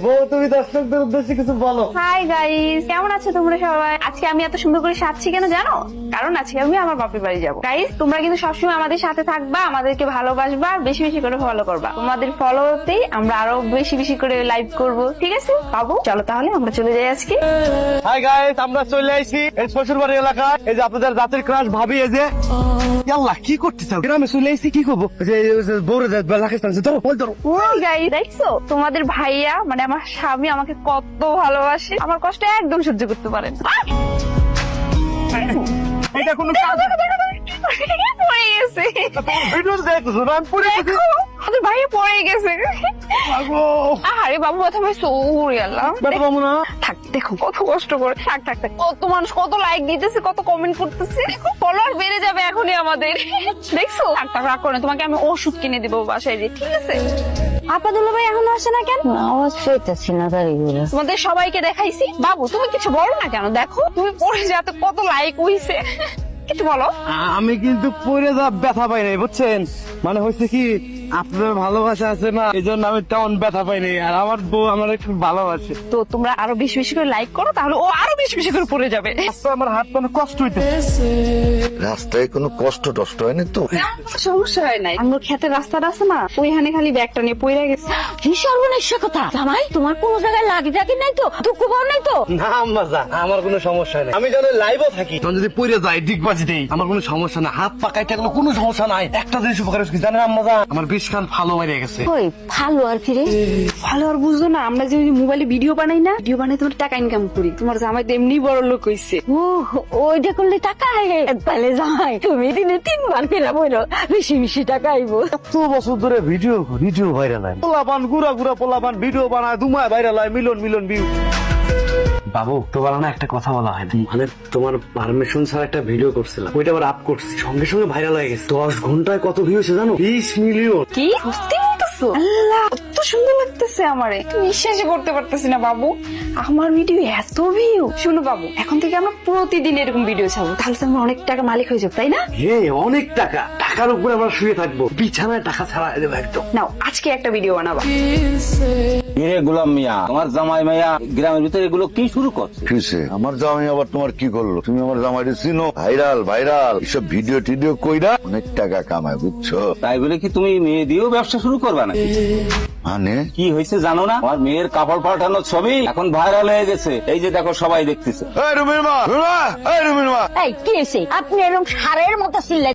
বউ তুমি দর্শকদের উদ্দেশ্যে কিছু বলো। হাই গাইস, কেমন আছো তোমরা সবাই? আজকে আমি এত সুন্দর করে সাজছি কেন জানো? কারণ আজকে আমি আমার বাপের বাড়ি যাবো। গাইস, তোমরা কিন্তু সবসময় আমাদের সাথে থাকবা, আমাদেরকে ভালোবাসবা, বেশি বেশি করে ফলো করবা। তোমাদের ফলোতেই আমরা আরো বেশি বেশি করে লাইভ করব, ঠিক আছে বাবু? চলো তাহলে আমরা চলে যাই আজকে। হাই গাইস, আমরা চলে আইছি এই শ্বশুর বাড়ির এলাকায়। এই যে আপনাদের জাতির ক্রাশ ভাবি, এই যে আল্লাহ কি করতেছ? গ্রামে চলে আইছি কি করবো? বউরে বেলা খেতে ধরো, বল ধরো। গাইস দেখছো, তোমাদের ভাইয়া মানে আমার স্বামী আমাকে কত ভালোবাসে, আমার কষ্ট একদম সহ্য করতে পারেন। এটা কোনো কাজ পড়ে গেছে, ভিডিও দেখছো না? আমি পড়ে গেছি। আমাদের ভাইয়া পড়ে গেছে। আগো আরে বাবু, কথা ভাই সৌরি আল্লাহ। বেটা বাবু না থাক, দেখো কত কষ্ট করে। থাক থাক থাক, কত মানুষ কত লাইক দিতেছে, কত কমেন্ট করতেছে। দেখো ফলোয়ার বেড়ে যাবে এখনই আমাদের, দেখছো? থাক থাক, রাগ করে তোমাকে আমি ওষুধ কিনে দিবো বাসায়, ঠিক আছে? আপাদুল্লাহ ভাই এখনো আসে না কেন? আওয়াজ পাইতেছি না দাঁড়িয়ে। তোমাদের সবাইকে দেখাইছি। বাবু তুমি কিছু বলো না কেন? দেখো তুমি পড়ে যাতে কত লাইক হইছে, কিছু বলো। আমি কিন্তু পড়ে যা ব্যথা পাই নাই, বুঝছেন? মানে হচ্ছে কি, আপনার ভালোবাসা আছে না, এই জন্য আমি তেমন ব্যথা পাই নাই। আর আমার বউ আমার একটু ভালোবাসে। তো তোমরা আরো বেশি বেশি করে লাইক করো, তাহলে ও আরো বেশি বেশি করে পড়ে যাবে। আচ্ছা, আমার হাত মানে কষ্ট হইতে। রাস্তায় কোনো কষ্ট টষ্ট হয়নি তো? সমস্যা হয় নাই, আমার ক্ষেতের রাস্তাটা আছে না, ওইখানে খালি ব্যাগটা নিয়ে পড়ে গেছে। কি সর্বনেশা কথা জামাই, তোমার কোনো জায়গায় লাগি টাকি নাই তো? দুঃখ পাও নাই তো? না আম্মা যা, আমার কোনো সমস্যা নেই। আমি যখন লাইভও থাকি, তখন যদি পড়ে যায় ডিগবাজি দেই, আমার কোনো সমস্যা না। হাত পাকাই থাকলে কোনো সমস্যা নাই। একটা জিনিস উপকার হচ্ছে কি জানেন আম্মা যা, আমার বিষ খান ভালো মারিয়ে গেছে। ওই ভালো আর কি রে? ভালো আর বুঝলো না, আমরা যে মোবাইলে ভিডিও বানাই না, ভিডিও বানাই তোমার টাকা ইনকাম করি। তোমার জামাই তো এমনি বড় লোক হইছে। ও ওইটা করলে টাকা আইবে? তাহলে জামাই তুমি দিনে 3 বার ফেরা বইলো, বেশি বেশি টাকা আইবো। এত বছর ধরে ভিডিও ভাইরাল হয়, পোলাপান গুড়া গুড়া পোলাপান ভিডিও বানায়, দুমায় ভাইরাল হয়, মিলন মিলন ভিউ। বাবু তোমার না একটা কথা বলা হয় না, মানে তোমার পারমিশন ছাড়া একটা ভিডিও করছিলাম, ওইটা আবার আপ করছি, সঙ্গে সঙ্গে ভাইরাল হয়ে গেছে। 10 ঘন্টায় কত ভিউ হয়েছে জানো? 20 মিলিয়ন। কি সত্যি বলতেছো? আল্লাহ কত সুন্দর লাগতেছে আমারে, বিশ্বাসই করতে পারতেছি না বাবু, আমার ভিডিও এত ভিউ। শুনো বাবু, এখন থেকে আমরা প্রতিদিন এরকম ভিডিও ছাড়বো, তাহলে তো আমরা অনেক টাকা মালিক হয়ে যাবো, তাই না? হ্যাঁ, অনেক টাকা। টাকার উপরে আমরা শুয়ে থাকবো, বিছানায় টাকা ছাড়া দেবো একদম। নাও আজকে একটা ভিডিও বানাবা। কিরে গোলাম মিয়া, তোমার জামাই মাইয়া গ্রামের ভিতরে এগুলো কি শুরু করছে? কিসে? আমার জামাই আবার তোমার কি করলো? তুমি আমার জামাইটা চিনো? ভাইরাল ভাইরাল এসব ভিডিও টিডিও কইরা অনেক টাকা কামায়, বুঝছো? তাই বলে কি তুমি মেয়ে দিয়েও ব্যবসা শুরু করবা নাকি? মানে কি হয়েছে জানো না? আমার মেয়ের কাপড় পাঠানোর ছবি এখন ভাইরাল হয়ে গেছে, এই যে দেখো সবাই দেখতেছে। এই রুমির মা, রুমির মা, এই রুমির মা। এই কি হয়েছে? আপনি এরকম সারের মতো চিল্লাই